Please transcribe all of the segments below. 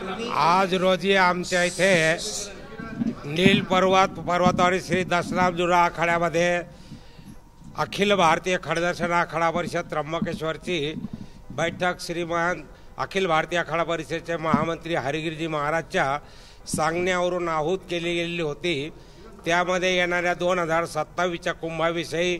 आज रोजी आमच्या इथे नील पर्वतवारी श्री दशनामजुरा आखाड्यामध्ये अखिल भारतीय खडदर्शन आखाडा परिषद त्र्यंबकेश्वरची बैठक श्रीमान अखिल भारतीय आखाडा परिषदेचे महामंत्री हरिगिरीजी महाराजच्या सांगण्यावरून आहूत केली गेलेली होती। त्यामध्ये येणाऱ्या 2027च्या कुंभाविषयी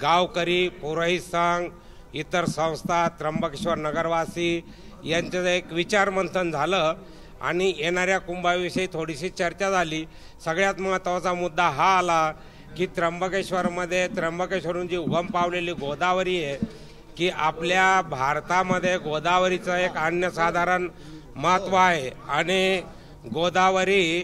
गावकरी, पुरोहित संघ, इतर संस्था, त्र्यंबकेश्वर नगरवासी यांचं एक विचार मंथन झालं आणि येणाऱ्या कुंभाविषयी थोडीशी चर्चा झाली। सगळ्यात महत्त्वाचा मुद्दा हा आला की त्र्यंबकेश्वरून जी उगम पावलेली गोदावरी आहे की आपल्या भारतामध्ये गोदावरीचं एक अनन्यसाधारण महत्त्व आहे आणि गोदावरी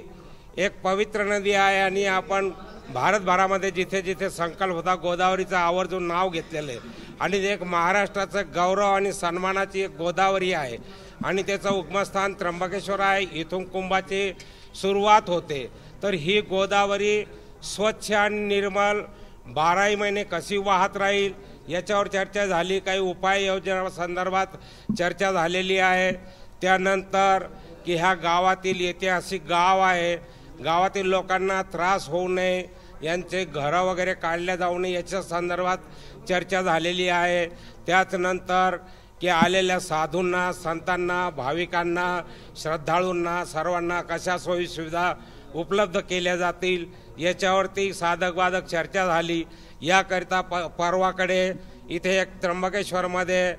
एक पवित्र नदी आहे आणि आपण भारतभरामध्ये जिथे जिथे संकल्प होता गोदावरीचं आवर्जून नाव घेतलेलं आहे आणि एक महाराष्ट्राचं गौरव आणि सन्मानाची एक गोदावरी आहे आणि त्याचं उगमस्थान त्र्यंबकेश्वर आहे। इथून कुंभाची सुरुवात होते। तर ही गोदावरी स्वच्छ आणि निर्मल 12 महिने कशी वाहत राहील याच्यावर चर्चा झाली। काही उपाययोजना संदर्भात चर्चा झालेली आहे। त्यानंतर की ह्या गावातील ऐतिहासिक गाव आहे, गावातील लोकांना त्रास होऊ नये, यांचे घरं वगैरे काढल्या जाऊ नये याच्या संदर्भात चर्चा झालेली आहे। त्याचनंतर की आलेल्या साधूंना, संतांना, भाविकांना, श्रद्धाळूंना सर्वांना कशा सोयी सुविधा उपलब्ध केल्या जातील याच्यावरती साधक-बाधक चर्चा झाली। याकरिता परवाकडे इथे एक त्र्यंबकेश्वरमध्ये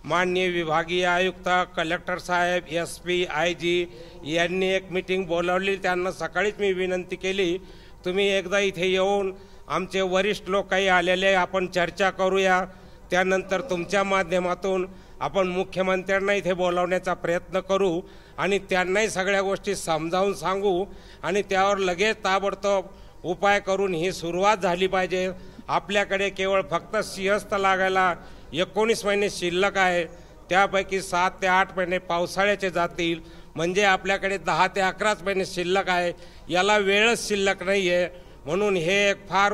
माननीय विभागीय आयुक्त, कलेक्टर साहेब, SP, IG यांनी एक मीटिंग बोलावली। त्यांना सकाळीच मी विनंती केली तुम्ही एकदा इथे येऊन आमचे वरिष्ठ लोक काही आलेले आपण चर्चा करूया। त्यानंतर तुमच्या माध्यमातून आपण मुख्यमंत्र्यांना इथे बोलावण्याचा प्रयत्न करू आणि त्यांनाही सगळ्या गोष्टी समजावून सांगू आणि त्यावर लगेच ताबडतोब उपाय करून ही सुरुवात झाली पाहिजे। आपल्याकडे केवळ फक्त सिंहस्थ लागायला 19 महिने शिल्लक आहे, त्यापैकी 7 ते 8 महिने पावसाळ्याचे जातील, म्हणजे आपल्याकडे 10 ते 11 महिने शिल्लक आहे। याला वेळच शिल्लक नाही आहे। म्हणून हे एक फार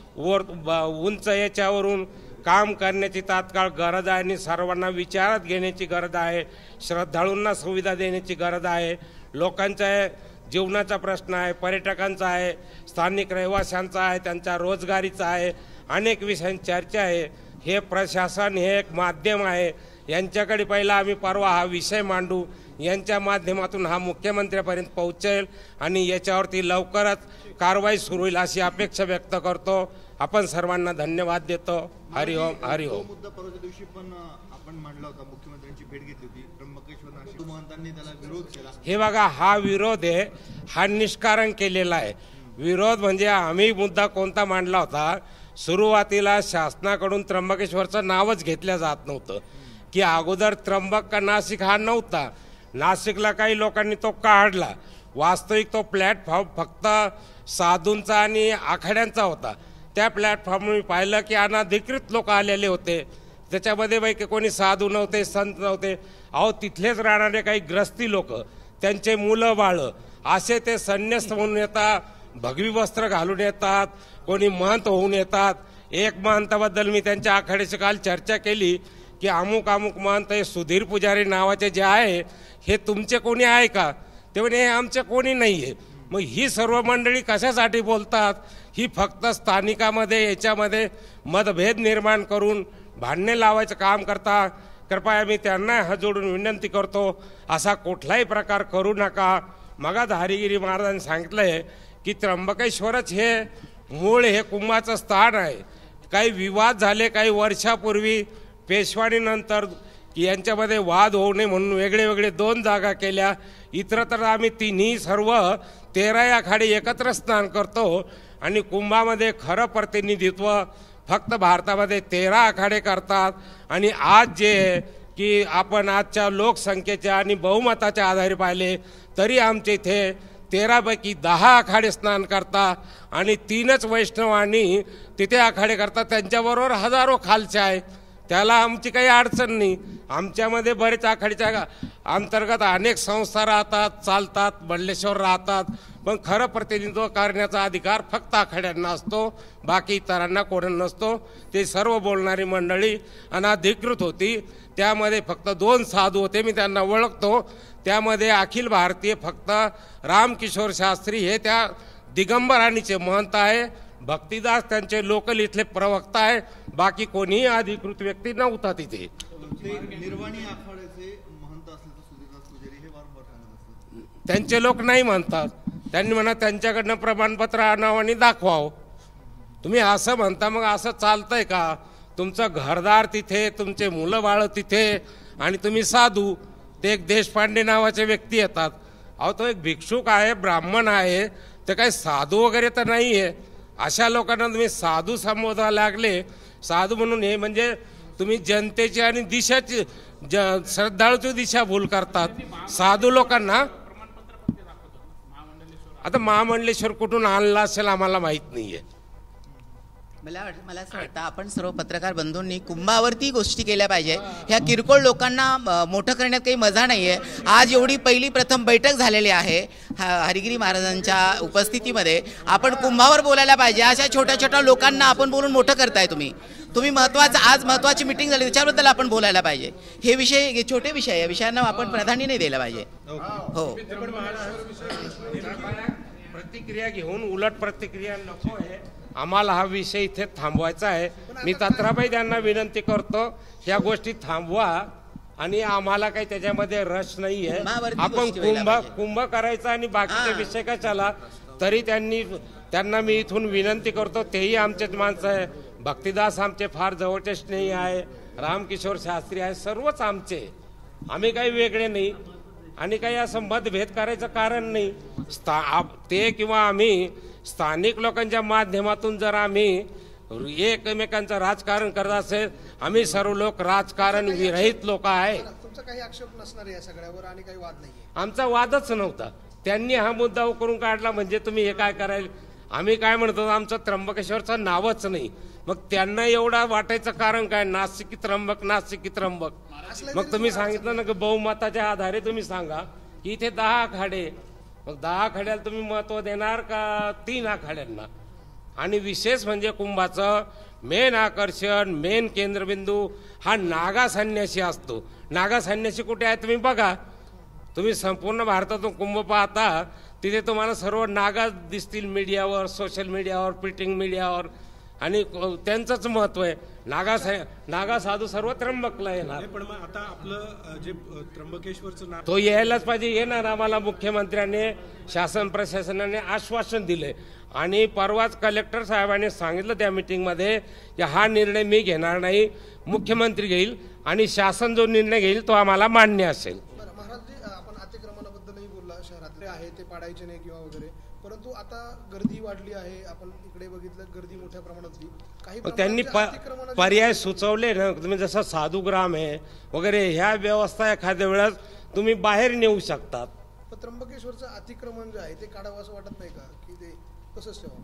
उंच याच्यावरून काम करण्याची तात्काळ गरज आहे आणि सर्वांना विचारात घेण्याची गरज आहे। श्रद्धाळूंना सुविधा देण्याची गरज आहे। लोकांच्या जीवनाचा प्रश्न आहे, पर्यटकांचा आहे, स्थानिक रहिवाशांचा आहे, त्यांच्या रोजगारीचा आहे, अनेक विषयांची चर्चा आहे। हे प्रशासन हे एक माध्यम आहे, यांच्याकडे पहिला आम्ही परवा हा विषय मांडू, यांच्या माध्यमातून हा मुख्यमंत्र्यापर्यंत पोहोचेल आणि याच्यावरती लवकरच कारवाई सुरू होईल अशी अपेक्षा व्यक्त करतो। आपण सर्वांना धन्यवाद देतो। हरिओम हरिओम। मुद्दा परवाच्या दिवशी पण आपण मांडला होता, मुख्यमंत्र्यांची भेट घेतली होती त्र्यंबकेश्वर नाशिक महंतांनी त्याला विरोध केला। हे बघा, हा विरोध आहे हा निष्कारण केलेला आहे। विरोध म्हणजे आम्ही मुद्दा कोणता मांडला होता, सुरुवातीला शासनाकडून त्र्यंबकेश्वरचं नावच घेतलं जात नव्हतं की अगोदर त्र्यंबक का नाशिक हा नव्हता। नाशिकला काही लोकांनी तो काढला। वास्तविक तो प्लॅटफॉर्म फक्त साधूंचा आणि आखाड्यांचा होता। त्या प्लॅटफॉर्मवर मी पाहिलं की अनाधिकृत लोक आलेले होते, त्याच्यामध्ये बाई कोणी साधू नव्हते, संत नव्हते। अहो तिथलेच राहणारे काही ग्रस्ती लोक, त्यांचे मुलं बाळं असे ते संन्यस्त म्हणून येतात, भगवी वस्त्र घालून येतात, कोणी महंत होऊन येतात। एक महंताबद्दल मी त्यांच्या आखाड्याची काल चर्चा केली की अमुक महंत हे सुधीर पुजारी नावाचे जे आहे हे तुमचे कोणी आहे का? ते म्हणे आमचे कोणी नाही आहे। मग ही सर्व मंडळी कशासाठी बोलतात? ही फक्त स्थानिकामध्ये याच्यामध्ये मतभेद निर्माण करून भांडणे लावायचं काम करता। कृपया मी त्यांना हात जोडून विनंती करतो असा कुठलाही प्रकार करू नका। मगाच हरिगिरी महाराजांनी सांगितलंय की त्र्यंबकेश्वरच हे मूळ हे कुंभाचं स्थान आहे। काही विवाद झाले काही वर्षापूर्वी, पेशवानीनंतर यांच्यामध्ये वाद होऊ नये म्हणून वेगळे वेगळे 2 जागा केल्या। इतरत्र आम्ही तिन्ही सर्व 13 आखाडे एकत्र स्नान करतो आणि कुंभामध्ये खरं प्रतिनिधित्व फक्त भारतामध्ये 13 आखाडे करतात। आणि आज जे की आपण आजच्या लोकसंख्येच्या आणि बहुमताच्या आधारे पाहिले तरी आमच्या इथे 13 पैकी 10 आखाडे स्नान करतात आणि 3च वैष्णव आणि तिथे आखाडे करतात। त्यांच्याबरोबर हजारो खालचे आहेत। त्याला आमची काही अडचण नाही. आमच्यामध्ये बरेच आखाडीच्या अंतर्गत अनेक संस्था राहतात, चालतात, मंडलेश्वर राहतात, पण खरं प्रतिनिधित्व करण्याचा अधिकार फक्त आखाड्यांना असतो, बाकी इतरांना कोणी नसतो. ते सर्व बोलणारी मंडळी अनधिकृत होती. त्यामध्ये फक्त 2 साधू होते, मी त्यांना ओळखतो. त्यामध्ये अखिल भारतीय फक्त रामकिशोर शास्त्री हे त्या दिगंबराणीचे महंत आहे, भक्तिदास त्यांचे लोकल इथले प्रवक्ता आहे, बाकी कोणीही अधिकृत व्यक्ती नव्हता तिथे. ते निर्वाणी आखाड्याचे महंत असल्याचं सुधीरदास पुजारी हे वारंवार सांगत असतात. त्यांचे लोक नाही म्हणतात. त्यांनी म्हणा त्यांच्याकडनं प्रमाणपत्र आणावं आणि दाखवावं. तुम्ही असं म्हणता, मग असं चालतंय का? तुमचं घरदार तिथे, तुमचे मुलं बाळ तिथे, आणि तुम्ही साधू. ते एक देशपांडे नावाचे व्यक्ती येतात. अहो, तो एक भिक्षुक आहे, ब्राह्मण आहे, ते काही साधू वगैरे तर नाही आहे. अशा लोकांना तुम्ही साधू संबोधायला लागले. साधू म्हणून हे म्हणजे तुम्ही जनतेची आणि दिशाची श्रद्धाळूची दिशा भूल करतात. साधू लोकांना आता महामंडलेश्वर कुठून आणला असेल आम्हाला माहित नाहीये. मला असं वाटतं आपण सर्व पत्रकार बंधूंनी कुंभावरती गोष्टी केल्या पाहिजे. ह्या किरकोळ लोकांना मोठं करण्यात काही मजा नाही आहे. आज एवढी प्रथम बैठक झालेली आहे हरिगिरी महाराजांच्या उपस्थितीमध्ये. आपण कुंभावर बोलायला पाहिजे. अशा छोट्या छोट्या लोकांना आपण बोलून मोठं करताय तुम्ही महत्त्वाचं, आज महत्त्वाची मिटिंग झाली त्याच्याबद्दल आपण बोलायला पाहिजे. हे विषय छोटे विषय, या विषयांना आपण प्राधान्य नाही द्यायला पाहिजे. हो, प्रतिक्रिया घेऊन उलट प्रतिक्रिया नको आहे. आम्हाला हा विषय इथे थांबवायचा आहे. मी तत्राबाई त्यांना विनंती करतो, या गोष्टी थांबवा, आणि आम्हाला काही त्याच्यामध्ये रस नाही आहे. आपण कुंभ करायचा आणि बाकीचे विषय कशाला. तरी त्यांना मी इथून विनंती करतो, तेही आमचेच माणसं आहे. भक्तिदास आमचे फार जवळचे स्नेही आहे, रामकिशोर शास्त्री आहे, सर्वच आमचे. आम्ही काही वेगळे नाही आणि काही असं मतभेद करायचं कारण नाही. ते किंवा आम्ही स्थानिक लोकांच्या माध्यमातून जर आम्ही एकमेकांचं राजकारण करत असेल, आम्ही सर्व लोक राजकारण विरहित लोक आहे. तुमचा काही आक्षेप नसणार या सगळ्यावर आणि काही वाद नाहीये. आमचा वादच नव्हता. त्यांनी हा मुद्दा करून काढला म्हणजे तुम्ही हे काय करायला. आम्ही काय म्हणतो, आमचं त्र्यंबकेश्वरचं नावच नाही. मग त्यांना एवढा वाटायचं कारण काय? नाशिकी त्र्यंबक, नाशिकी त्र्यंबक. मग तुम्ही सांगितलं ना की बहुमताच्या आधारे तुम्ही सांगा की इथे 10 आखाडे. मग 10 आखाड्याला तुम्ही महत्व देणार का 3 आखाड्यांना? आणि विशेष म्हणजे कुंभाचं मेन आकर्षण, मेन केंद्रबिंदू हा नागा संन्यासी असतो. नागा संन्यासी कुठे आहे तुम्ही बघा. तुम्ही संपूर्ण भारतातून कुंभ पाहता, तिथे तुम्हाला सर्व नागा दिसतील मीडियावर, सोशल मीडियावर, प्रिंटिंग मीडियावर, आणि त्यांचंच महत्व आहे. नागा साधू सर्व त्र्यंबकला येणार. पण मग आता आपलं जे त्र्यंबकेश्वरचं नाव तो यायलाच पाहिजे. येणार. आम्हाला मुख्यमंत्र्यांनी, शासन प्रशासनाने आश्वासन दिले, आणि परवाच कलेक्टर साहेबांनी सांगितलं त्या मीटिंगमध्ये की हा निर्णय मी घेणार नाही, मुख्यमंत्री घेईल, आणि शासन जो निर्णय घेईल तो आम्हाला मान्य असेल. महाराज, आपण अतिक्रमणाबद्दलही बोलला, शहरातले आहे ते पाडायचे नाही किंवा वगैरे, परंतु आता गर्दी वाढली आहे. आपण इकडे बघितलं, गर्दी मोठ्या प्रमाणातली. काही त्यांनी पर्याय सुचवले ना, तुम्ही जसं साधुग्राम आहे वगैरे, ह्या व्यवस्था एखाद्या वेळेस तुम्ही बाहेर नेऊ शकतात. त्र्यंबकेश्वरचं अतिक्रमण जे आहे ते काढावं असं वाटत नाही का, की ते कसंच ठेवावं?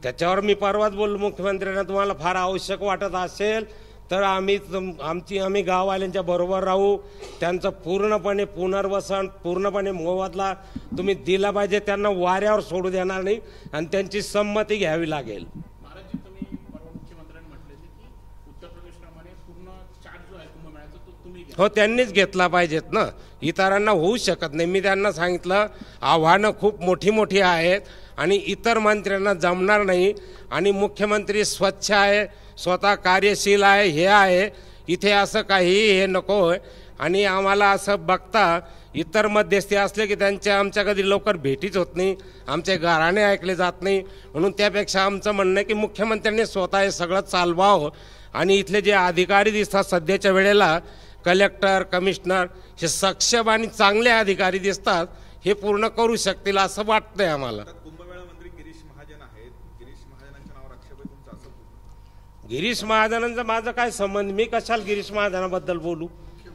त्याच्यावर मी परवाच बोललो मुख्यमंत्र्यांना, तुम्हाला फार आवश्यक वाटत असेल तर आम्ही गाववाल्यांच्या बरोबर राहू. त्यांचं पूर्णपणे पुनर्वसन, पूर्णपणे मोबदला तुम्ही दिला पाहिजे. त्यांना वाऱ्यावर सोडू देणार नाही, आणि त्यांची संमती घ्यावी लागेल. महाराज, तुम्ही मुख्यमंत्र्यांनी म्हटले की उत्तर प्रदेशप्रमाणे पूर्ण चार्ज जो आहे कुंभमेळ्याचा तो तुम्ही घ्या. हो, त्यांनीच घेतला पाहिजेत ना, इतरांना होऊ शकत नाही. मी त्यांना सांगितलं आव्हानं खूप मोठी आहेत आणि इतर मंत्र्यांना जमणार नाही. आणि मुख्यमंत्री स्वच्छ आहे, स्वतः कार्यशील आहे, हे आहे. इथे असं काही हे नको आहे. आणि आम्हाला असं बघता इतर मध्यस्थी असले की आमच्या कधी लवकर भेटीच होत नाही, आमचे गाराणे ऐकले जात नाही. म्हणून त्यापेक्षा आमचं म्हणणं आहे की मुख्यमंत्र्यांनी स्वतः हे सगळं चालवावं. आणि इथले जे अधिकारी दिसतात सध्याच्या वेळेला, कलेक्टर, कमिशनर, हे सक्षम आणि चांगले अधिकारी दिसतात, हे पूर्ण करू शकतील असं वाटतंय आम्हाला. कुंभमेळा मंत्री गिरीश महाजन आहेत. गिरीश महाजनांच्या नावावर आक्षेप आहे तुमचा, असं? गिरीश महाजनांचा माझा काय संबंध? मी कशाला गिरीश महाजनाबद्दल बोलू?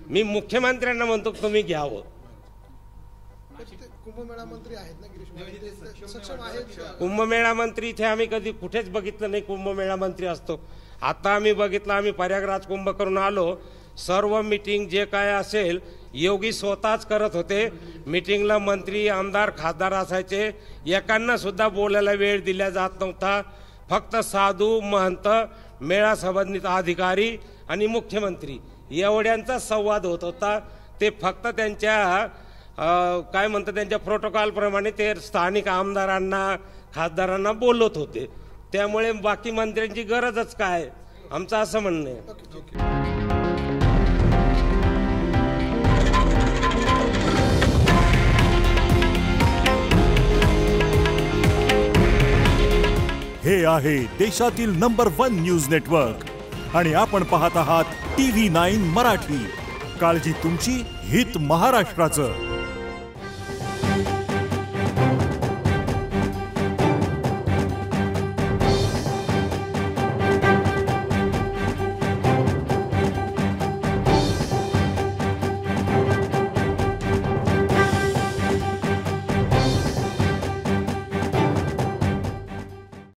मी मुख्यमंत्र्यांना म्हणतो तुम्ही घ्यावं. कुंभमेळा मंत्री आहेत ना गिरीश महाजन, सक्षम आहेत. कुंभमेळा मंत्री इथे आम्ही कधी कुठेच बघितलं नाही कुंभमेळा मंत्री असतो. आता आम्ही बघितलं, आम्ही प्रयागराज कुंभ करून आलो, सर्व मीटिंग जे काय असेल योगी स्वतःच करत होते. मीटिंगला मंत्री, आमदार, खासदार असायचे, एकांना सुद्धा बोलायला वेळ दिला जात नव्हता. फक्त साधू, महंत, मेळा संबंधित अधिकारी आणि मुख्यमंत्री एवढ्यांचा संवाद होत होता. ते फक्त त्यांच्या काय म्हणतात त्यांच्या प्रोटोकॉलप्रमाणे ते स्थानिक आमदारांना, खासदारांना बोलत होते. त्यामुळे बाकी मंत्र्यांची गरजच काय, आमचं असं म्हणणं आहे. हे आहे देशातील नंबर 1 न्यूज नेटवर्क आणि आपण पाहत आहात TV9 मराठी. काळजी तुमची, हित महाराष्ट्राचं.